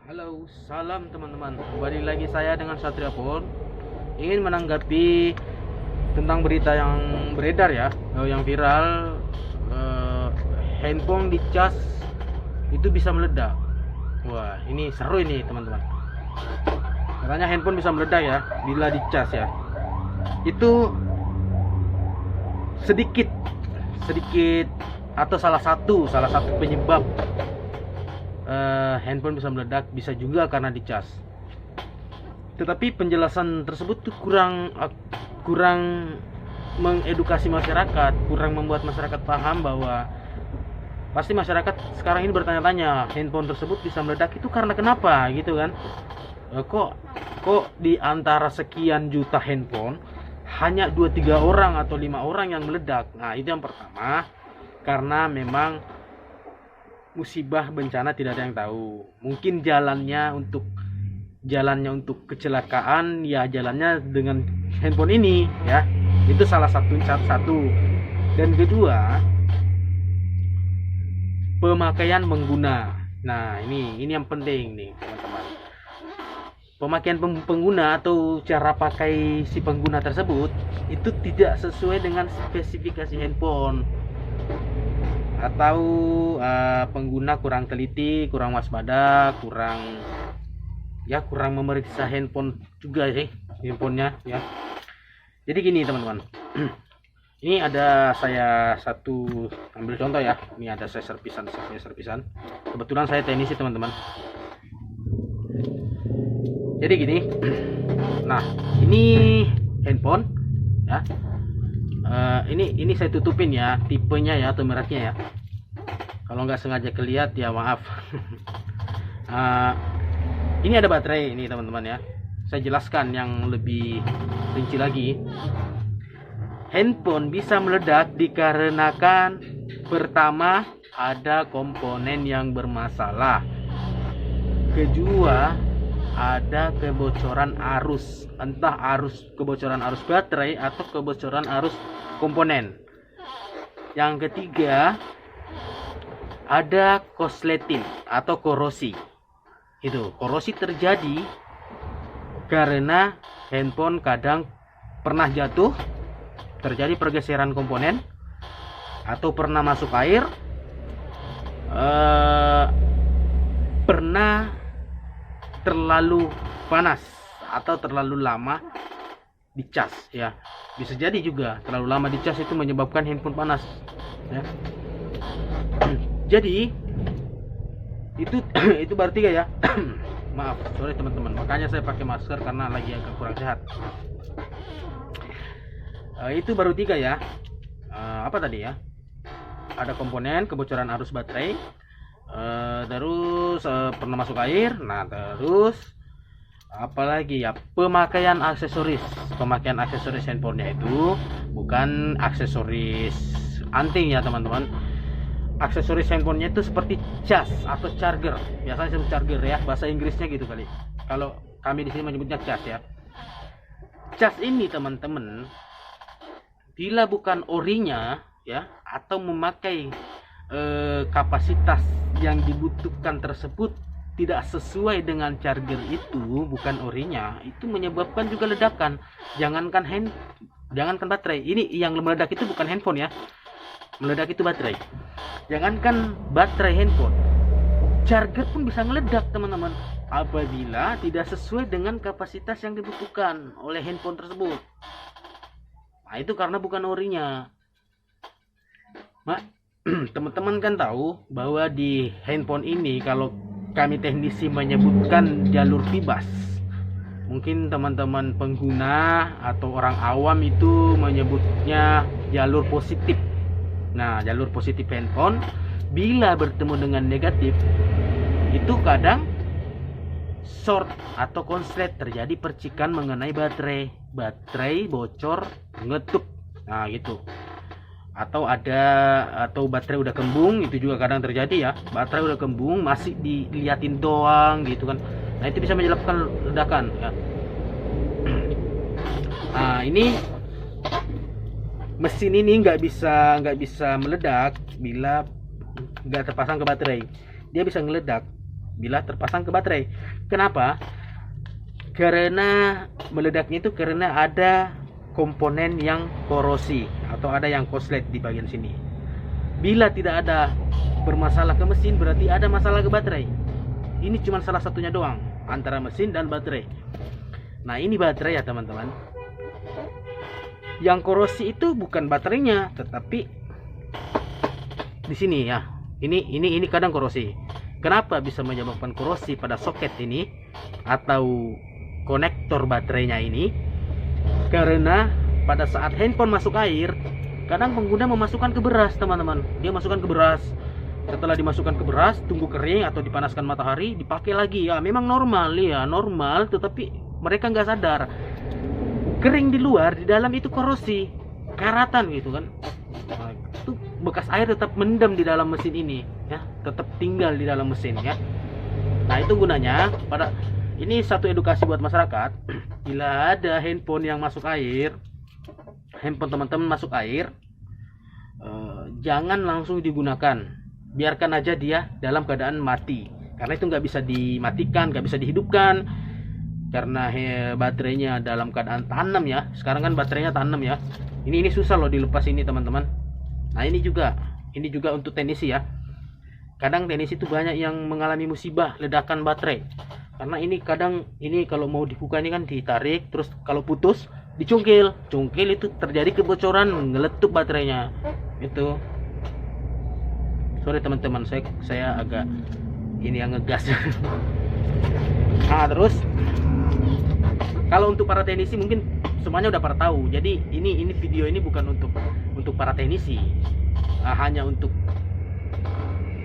Halo, salam teman-teman. Kembali lagi saya dengan Satria Pon. Ingin menanggapi tentang berita yang beredar ya, yang viral. Handphone dicas itu bisa meledak. Wah, ini seru ini teman-teman. Katanya handphone bisa meledak ya bila dicas ya. Itu sedikit atau salah satu penyebab handphone bisa meledak, bisa juga karena dicas. Tetapi penjelasan tersebut tuh kurang mengedukasi masyarakat, kurang membuat masyarakat paham bahwa pasti masyarakat sekarang ini bertanya-tanya handphone tersebut bisa meledak itu karena kenapa gitu kan. Kok di antara sekian juta handphone hanya 2-3 orang atau 5 orang yang meledak. Nah, itu yang pertama, karena memang musibah bencana tidak ada yang tahu. Mungkin jalannya untuk kecelakaan ya jalannya dengan handphone ini ya. Itu salah satu. Dan kedua, pemakaian pengguna. Nah, ini yang penting nih, teman-teman. Pemakaian pengguna atau cara pakai si pengguna tersebut itu tidak sesuai dengan spesifikasi handphone, atau pengguna kurang teliti, kurang waspada, kurang memeriksa handphone juga sih, handphonenya ya. Jadi gini teman-teman, ini ada saya satu ambil contoh ya. Ini ada saya servisan. Kebetulan saya teknisi teman-teman. Jadi gini, nah ini handphone ya. Ini saya tutupin ya, tipenya ya atau mereknya ya. Kalau nggak sengaja kelihat ya maaf. Ini ada baterai ini teman-teman ya. Saya jelaskan yang lebih rinci lagi. Handphone bisa meledak dikarenakan pertama ada komponen yang bermasalah. Kedua, ada kebocoran arus, entah kebocoran arus baterai atau kebocoran arus komponen. Yang ketiga, ada korsleting atau korosi. Itu korosi terjadi karena handphone kadang pernah jatuh, terjadi pergeseran komponen, atau pernah masuk air, pernah terlalu panas atau terlalu lama dicas ya. Bisa jadi juga terlalu lama dicas itu menyebabkan handphone panas ya. Jadi itu berarti ya. Maaf, sorry teman-teman, makanya saya pakai masker karena lagi agak kurang sehat. Itu baru 3 ya. Apa tadi ya, ada komponen kebocoran arus baterai, terus pernah masuk air. Nah, terus apalagi ya, pemakaian aksesoris handphonenya itu bukan aksesoris anting ya teman-teman. Aksesoris handphonenya itu seperti cas atau charger, biasanya disebut charger ya, bahasa Inggrisnya gitu kali. Kalau kami di sini menyebutnya cas ya. Cas ini teman-teman, bila bukan orinya ya, atau memakai kapasitas yang dibutuhkan tersebut tidak sesuai dengan charger itu, bukan orinya, itu menyebabkan juga ledakan. Jangankan baterai, ini yang meledak itu bukan handphone ya, meledak itu baterai. Jangankan baterai handphone, charger pun bisa meledak teman-teman, apabila tidak sesuai dengan kapasitas yang dibutuhkan oleh handphone tersebut. Nah, itu karena bukan orinya. Teman-teman kan tahu bahwa di handphone ini, kalau kami teknisi menyebutkan jalur bebas, mungkin teman-teman pengguna atau orang awam itu menyebutnya jalur positif. Nah, jalur positif handphone bila bertemu dengan negatif itu kadang short atau konslet, terjadi percikan mengenai baterai bocor, ngetup. Nah, gitu. Atau baterai udah kembung, itu juga kadang terjadi ya. Baterai udah kembung masih diliatin doang gitu kan. Nah, itu bisa menyebabkan ledakan ya. Nah, ini mesin ini nggak bisa meledak bila nggak terpasang ke baterai. Dia bisa meledak bila terpasang ke baterai. Kenapa? Karena meledaknya itu karena ada komponen yang korosi atau ada yang korslet di bagian sini. Bila tidak ada bermasalah ke mesin, berarti ada masalah ke baterai. Ini cuma salah satunya doang antara mesin dan baterai. Nah, ini baterai ya teman-teman. Yang korosi itu bukan baterainya, tetapi di sini ya. Ini kadang korosi. Kenapa bisa menyebabkan korosi pada soket ini atau konektor baterainya ini? Karena pada saat handphone masuk air, kadang pengguna memasukkan ke beras, teman-teman. Dia masukkan ke beras. Setelah dimasukkan ke beras, tunggu kering atau dipanaskan matahari, dipakai lagi. Ya, memang normal ya, normal, tetapi mereka nggak sadar. Kering di luar, di dalam itu korosi, karatan gitu kan. Nah, itu bekas air tetap mendam di dalam mesin ini, ya, tetap tinggal di dalam mesin ya. Nah, itu gunanya pada ini satu edukasi buat masyarakat. Bila ada handphone yang masuk air, handphone teman-teman masuk air, jangan langsung digunakan. Biarkan aja dia dalam keadaan mati, karena itu nggak bisa dimatikan, nggak bisa dihidupkan, karena baterainya dalam keadaan tanam ya. Sekarang kan baterainya tanam ya. Ini susah loh dilepas ini teman-teman. Nah, ini juga untuk teknisi ya. Kadang teknisi itu banyak yang mengalami musibah ledakan baterai. Karena ini kadang ini kalau mau dibuka ini kan ditarik, terus kalau putus dicungkil. Cungkil itu terjadi kebocoran, ngeletup baterainya. Itu. Sorry teman-teman, saya agak ini yang ngegas. Nah, terus kalau untuk para teknisi mungkin semuanya udah pada tahu. Jadi ini video ini bukan untuk para teknisi. Hanya untuk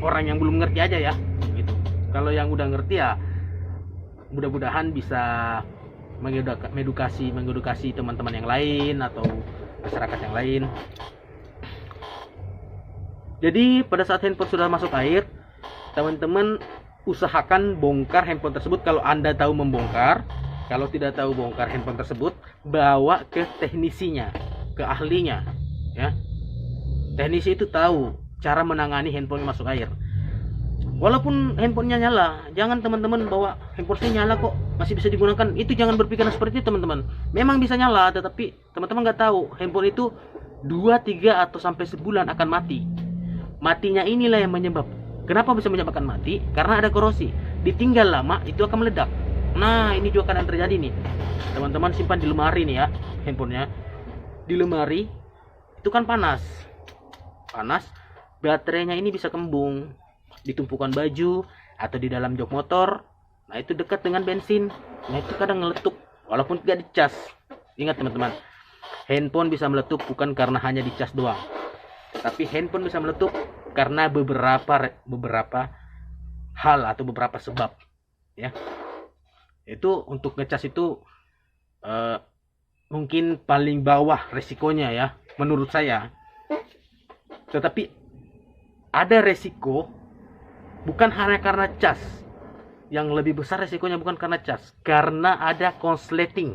orang yang belum ngerti aja ya, gitu. Kalau yang udah ngerti ya mudah-mudahan bisa mengedukasi teman-teman yang lain atau masyarakat yang lain. Jadi pada saat handphone sudah masuk air, teman-teman usahakan bongkar handphone tersebut kalau Anda tahu membongkar. Kalau tidak tahu bongkar handphone tersebut, bawa ke teknisinya, ke ahlinya ya. Teknisi itu tahu cara menangani handphone masuk air. Walaupun handphonenya nyala, jangan teman-teman bawa handphone saya nyala kok masih bisa digunakan. Itu jangan berpikiran seperti itu teman-teman. Memang bisa nyala, tetapi teman-teman nggak tahu handphone itu 2, 3 atau sampai sebulan akan mati. Matinya inilah yang menyebab. Kenapa bisa menyebabkan mati? Karena ada korosi. Ditinggal lama itu akan meledak. Nah, ini juga kadang terjadi nih. Teman-teman simpan di lemari nih ya handphonenya. Di lemari itu kan panas. Baterainya ini bisa kembung di tumpukan baju atau di dalam jok motor. Nah, itu dekat dengan bensin. Nah, itu kadang ngeletup walaupun tidak dicas. Ingat teman-teman, handphone bisa meletup bukan karena hanya dicas doang. Tapi handphone bisa meletup karena beberapa hal atau beberapa sebab ya. Itu untuk ngecas itu mungkin paling bawah resikonya ya menurut saya. Tetapi ada resiko bukan hanya karena cas. Yang lebih besar resikonya bukan karena cas, karena ada konsleting.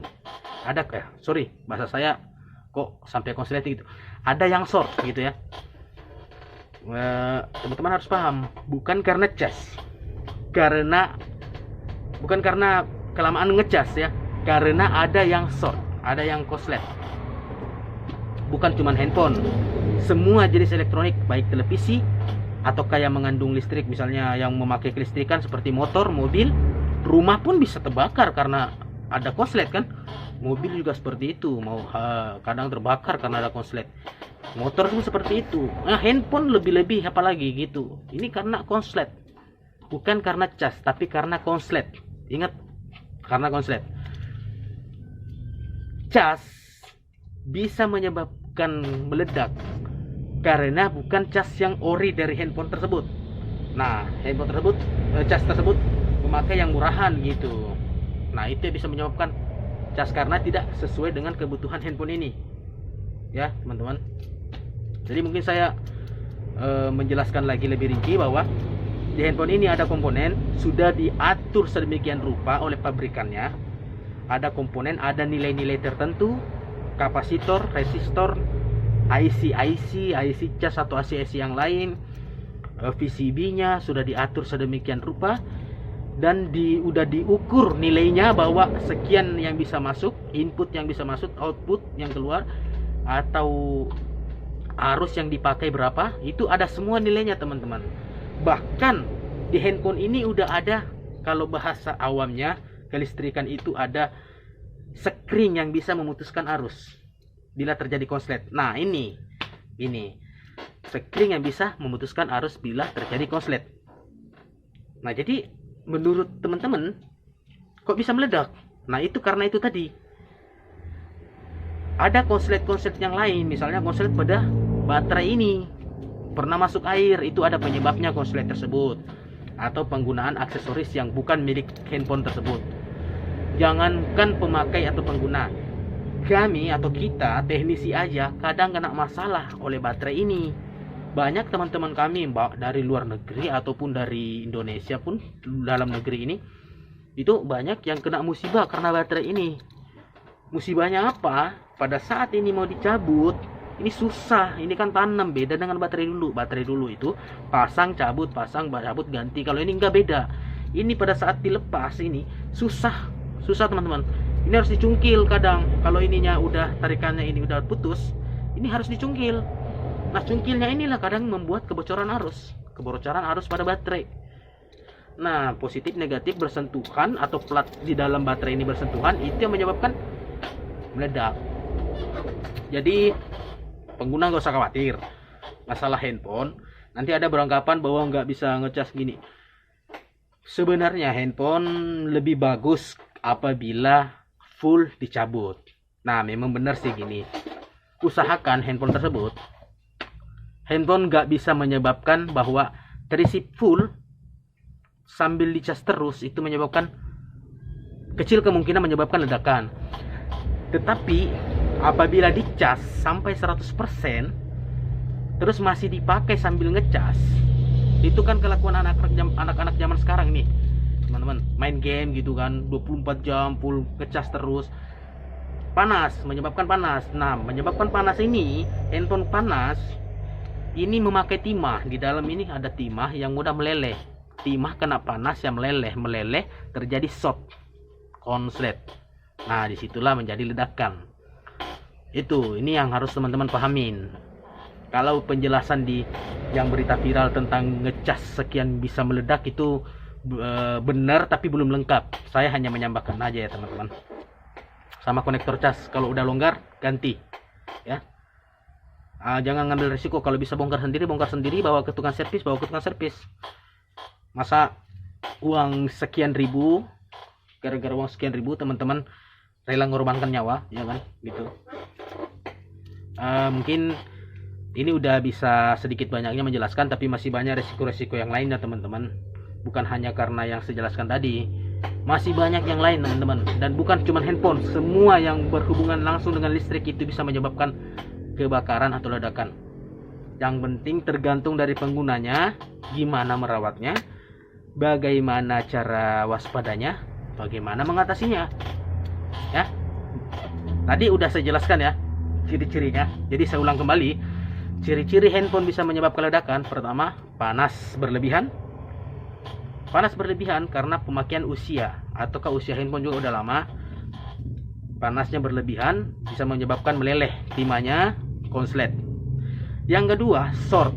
Bahasa saya kok sampai konsleting itu. Ada yang short gitu ya. Teman-teman harus paham, bukan karena cas. Bukan karena kelamaan ngecas ya, karena ada yang short, ada yang korslet. Bukan cuma handphone, semua jenis elektronik, baik televisi atau kayak mengandung listrik, misalnya yang memakai kelistrikan seperti motor, mobil, rumah pun bisa terbakar karena ada konslet kan. Mobil juga seperti itu, kadang terbakar karena ada konslet. Motor pun seperti itu. Nah, handphone lebih-lebih apalagi gitu. Ini karena konslet, bukan karena cas, tapi karena konslet. Ingat, karena konslet. Cas bisa menyebabkan meledak karena bukan cas yang ori dari handphone tersebut. Nah, cas tersebut memakai yang murahan gitu. Nah, itu bisa menyebabkan cas karena tidak sesuai dengan kebutuhan handphone ini. Ya, teman-teman. Jadi mungkin saya menjelaskan lagi lebih rinci bahwa di handphone ini ada komponen sudah diatur sedemikian rupa oleh pabrikannya. Ada komponen, ada nilai-nilai tertentu, kapasitor, resistor, IC cas atau IC yang lain, PCB-nya sudah diatur sedemikian rupa dan udah diukur nilainya bahwa sekian yang bisa masuk, input yang bisa masuk, output yang keluar, atau arus yang dipakai berapa, itu ada semua nilainya teman-teman. Bahkan di handphone ini udah ada, kalau bahasa awamnya kelistrikan itu ada spring yang bisa memutuskan arus bila terjadi konslet. Nah ini spring yang bisa memutuskan arus bila terjadi konslet. Nah jadi menurut teman-teman kok bisa meledak? Nah itu karena itu tadi ada konslet-konslet yang lain, misalnya konslet pada baterai ini pernah masuk air, itu ada penyebabnya konslet tersebut, atau penggunaan aksesoris yang bukan milik handphone tersebut. Jangankan pemakai atau pengguna, kami atau kita teknisi aja kadang kena masalah oleh baterai ini. Banyak teman-teman kami dari luar negeri ataupun dari Indonesia pun dalam negeri ini, itu banyak yang kena musibah karena baterai ini. Musibahnya apa? Pada saat ini mau dicabut, ini susah. Ini kan tanam, beda dengan baterai dulu. Baterai dulu itu pasang cabut ganti. Kalau ini enggak, beda. Ini pada saat dilepas ini susah teman-teman. Ini harus dicungkil kadang. Kalau ininya udah, tarikannya ini udah putus, ini harus dicungkil. Nah cungkilnya inilah kadang membuat kebocoran arus pada baterai. Nah positif negatif bersentuhan atau plat di dalam baterai ini bersentuhan, itu yang menyebabkan meledak. Jadi pengguna nggak usah khawatir masalah handphone. Nanti ada beranggapan bahwa nggak bisa ngecas gini. Sebenarnya handphone lebih bagus apabila full dicabut. Nah memang benar sih gini, usahakan handphone nggak bisa menyebabkan bahwa terisi full sambil dicas terus, itu menyebabkan, kecil kemungkinan menyebabkan ledakan. Tetapi apabila dicas sampai 100% terus masih dipakai sambil ngecas, itu kan kelakuan anak-anak zaman sekarang nih teman-teman, main game gitu kan 24 jam full ngecas terus, panas, menyebabkan panas. Nah menyebabkan panas ini, handphone panas ini memakai timah. Di dalam ini ada timah yang mudah meleleh. Timah kena panas yang meleleh terjadi short, konslet. Nah disitulah menjadi ledakan. Ini yang harus teman-teman pahamin. Kalau penjelasan di yang berita viral tentang ngecas sekian bisa meledak itu benar, tapi belum lengkap. Saya hanya menyampaikan aja ya teman-teman. Sama konektor cas, kalau udah longgar ganti ya. Jangan ngambil risiko. Kalau bisa bongkar sendiri, bawa ke tukang servis. Masa uang sekian ribu, gara-gara uang sekian ribu teman-teman rela ngorbankan nyawa, ya kan gitu. Mungkin ini udah bisa sedikit banyaknya menjelaskan, tapi masih banyak resiko-resiko yang lain ya teman-teman. Bukan hanya karena yang saya jelaskan tadi, masih banyak yang lain teman-teman. Dan bukan cuma handphone, semua yang berhubungan langsung dengan listrik itu bisa menyebabkan kebakaran atau ledakan. Yang penting tergantung dari penggunanya, gimana merawatnya, bagaimana cara waspadanya, bagaimana mengatasinya. Ya. Tadi udah saya jelaskan ya ciri-cirinya. Jadi saya ulang kembali. Ciri-ciri handphone bisa menyebabkan ledakan. Pertama, panas berlebihan. Panas berlebihan karena pemakaian usia, ataukah usia handphone juga udah lama. Panasnya berlebihan bisa menyebabkan meleleh timahnya, konslet. Yang kedua, short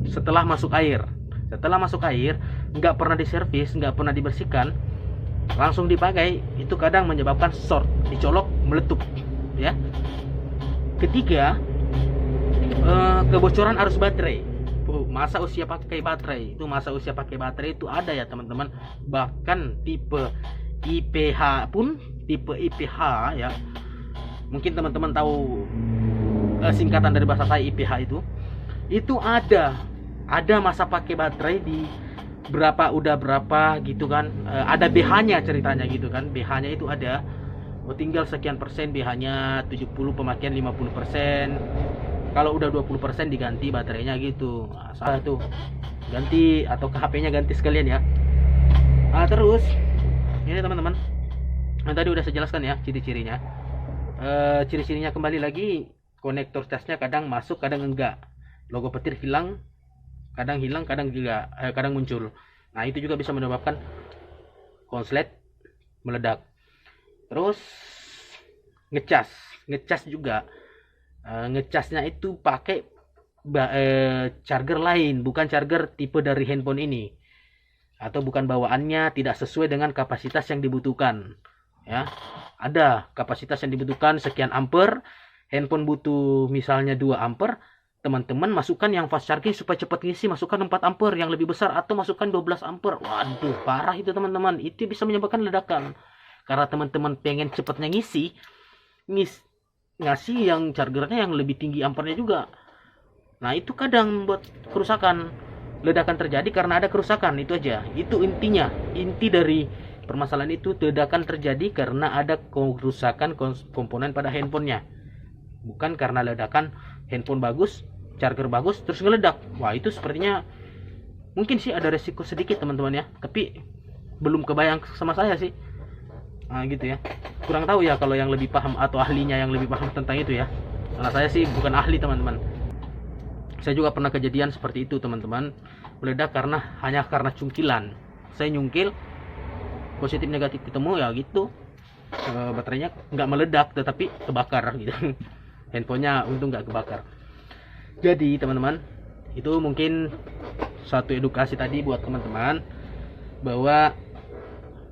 setelah masuk air. Setelah masuk air, nggak pernah diservis, nggak pernah dibersihkan, langsung dipakai, itu kadang menyebabkan short, dicolok meletup ya. Ketiga, kebocoran arus baterai. Masa usia pakai baterai itu ada ya teman-teman. Bahkan tipe IPH pun, tipe IPH ya, mungkin teman-teman tahu singkatan dari bahasa saya IPH itu ada masa pakai baterai di berapa gitu kan. Ada BH-nya ceritanya gitu kan. BH-nya itu ada, tinggal sekian persen BH-nya, 70 pemakaian 50%. Kalau udah 20% diganti baterainya gitu. Nah, salah tuh. Ganti, atau ke HP-nya ganti sekalian ya. Terus ini teman-teman, yang tadi udah saya jelaskan ya ciri-cirinya. Ciri-cirinya kembali lagi, konektor casnya kadang masuk, kadang enggak. Logo petir hilang, kadang juga kadang muncul. Nah, itu juga bisa menyebabkan konslet meledak. Terus ngecas juga, ngecasnya itu pakai charger lain, bukan charger tipe dari handphone ini, atau bukan bawaannya, tidak sesuai dengan kapasitas yang dibutuhkan ya. Ada kapasitas yang dibutuhkan sekian ampere, handphone butuh misalnya 2 ampere, teman-teman masukkan yang fast charging supaya cepat ngisi, masukkan 4 ampere yang lebih besar, atau masukkan 12 ampere. Waduh, parah itu teman-teman, itu bisa menyebabkan ledakan karena teman-teman pengen cepatnya ngasih yang chargernya yang lebih tinggi ampernya juga. Nah itu kadang membuat kerusakan, ledakan terjadi karena ada kerusakan, itu aja. Itu intinya, inti dari permasalahan itu, ledakan terjadi karena ada kerusakan komponen pada handphonenya, bukan karena ledakan handphone bagus, charger bagus terus ngeledak. Wah itu sepertinya mungkin sih ada resiko sedikit teman-teman ya, tapi belum kebayang sama saya sih. Nah gitu ya, kurang tahu ya kalau yang lebih paham atau ahlinya yang lebih paham tentang itu ya, karena saya sih bukan ahli teman-teman. Saya juga pernah kejadian seperti itu teman-teman, meledak hanya karena cungkilan. Saya nyungkil, positif negatif ketemu ya gitu, baterainya nggak meledak tetapi kebakar gitu. Handphonenya untung nggak kebakar. Jadi teman-teman, itu mungkin satu edukasi tadi buat teman-teman bahwa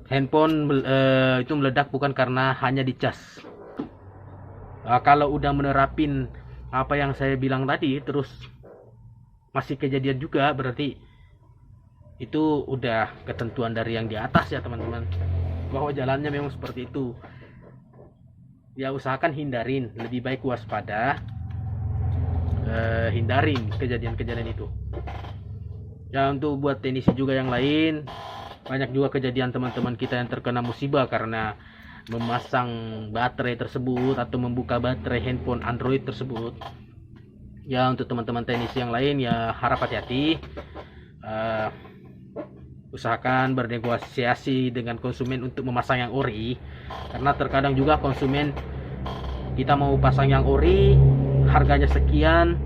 handphone itu meledak bukan karena hanya dicas. Kalau udah menerapin apa yang saya bilang tadi terus masih kejadian juga, berarti itu udah ketentuan dari yang di atas ya teman-teman, bahwa jalannya memang seperti itu ya. Usahakan hindarin, lebih baik waspada, hindarin kejadian-kejadian itu ya. Untuk buat teknisi juga yang lain, banyak juga kejadian teman-teman kita yang terkena musibah karena memasang baterai tersebut atau membuka baterai handphone Android tersebut ya. Untuk teman-teman teknisi yang lain ya harap hati-hati, usahakan bernegosiasi dengan konsumen untuk memasang yang ori, karena terkadang juga konsumen kita mau pasang yang ori harganya sekian,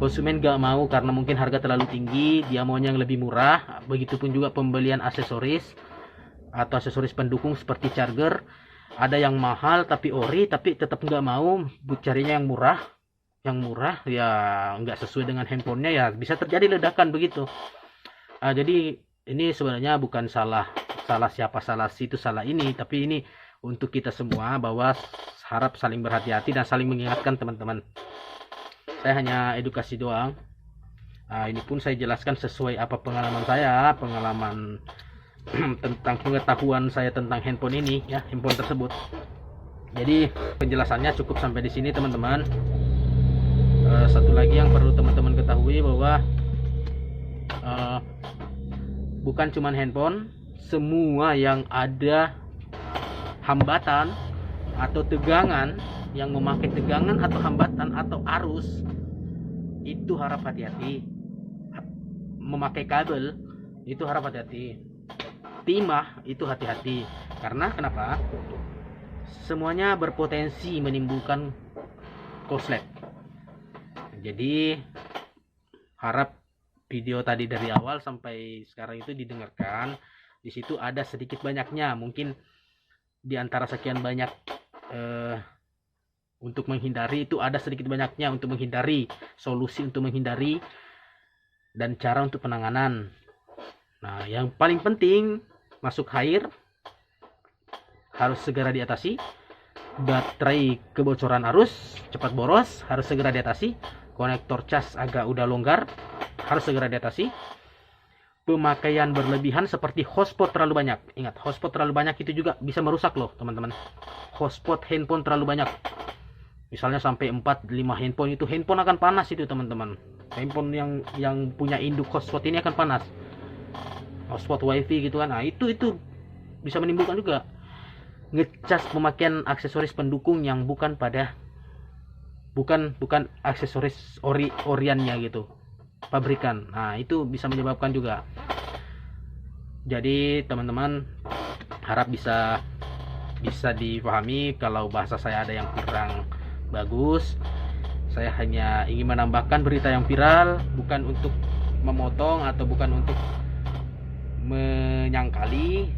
konsumen gak mau karena mungkin harga terlalu tinggi, dia maunya yang lebih murah. Begitupun juga pembelian aksesoris atau aksesoris pendukung seperti charger, ada yang mahal tapi ori, tapi tetap nggak mau, carinya yang murah ya nggak sesuai dengan handphonenya ya, bisa terjadi ledakan begitu. Jadi ini sebenarnya bukan salah siapa, salah situ, salah ini, tapi ini untuk kita semua, bahwa harap saling berhati-hati dan saling mengingatkan teman-teman. Saya hanya edukasi doang. Ini pun saya jelaskan sesuai apa pengalaman saya, pengalaman tentang pengetahuan saya tentang handphone ini ya, handphone tersebut. Jadi penjelasannya cukup sampai di sini teman-teman. Satu lagi yang perlu teman-teman ketahui bahwa bukan cuma handphone, semua yang ada hambatan atau tegangan, yang memakai tegangan atau hambatan atau arus, itu harap hati-hati. Memakai kabel itu harap hati-hati. Timah itu hati-hati. Karena kenapa? Semuanya berpotensi menimbulkan korslet. Jadi harap video tadi dari awal sampai sekarang itu didengarkan. Di situ ada sedikit banyaknya, mungkin di antara sekian banyak untuk menghindari, itu ada sedikit banyaknya untuk menghindari, solusi untuk menghindari dan cara untuk penanganan. Nah, yang paling penting, masuk air harus segera diatasi. Baterai kebocoran arus cepat boros harus segera diatasi. Konektor cas agak udah longgar harus segera diatasi. Pemakaian berlebihan seperti hotspot terlalu banyak. Ingat, hotspot terlalu banyak itu juga bisa merusak loh teman-teman. Hotspot handphone terlalu banyak, misalnya sampai 4-5 handphone, itu handphone akan panas itu teman-teman. Handphone yang punya induk hotspot ini akan panas. Hotspot wifi gitu kan. Nah itu bisa menimbulkan juga. Ngecas pemakaian aksesoris pendukung yang bukan aksesoris oriannya gitu, pabrikan. Nah itu bisa menyebabkan juga. Jadi teman-teman harap bisa dipahami kalau bahasa saya ada yang kurang bagus. Saya hanya ingin menambahkan berita yang viral, bukan untuk memotong atau bukan untuk menyangkali,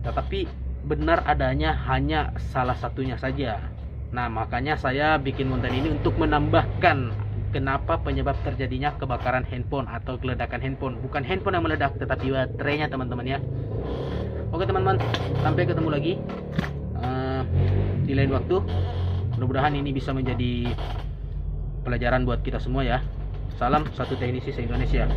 tetapi benar adanya hanya salah satunya saja. Nah, makanya saya bikin konten ini untuk menambahkan kenapa penyebab terjadinya kebakaran handphone atau ledakan handphone. Bukan handphone yang meledak, tetapi baterainya, teman-teman ya. Oke teman-teman, sampai ketemu lagi di lain waktu. Mudah-mudahan ini bisa menjadi pelajaran buat kita semua ya. Salam satu teknisi se-Indonesia.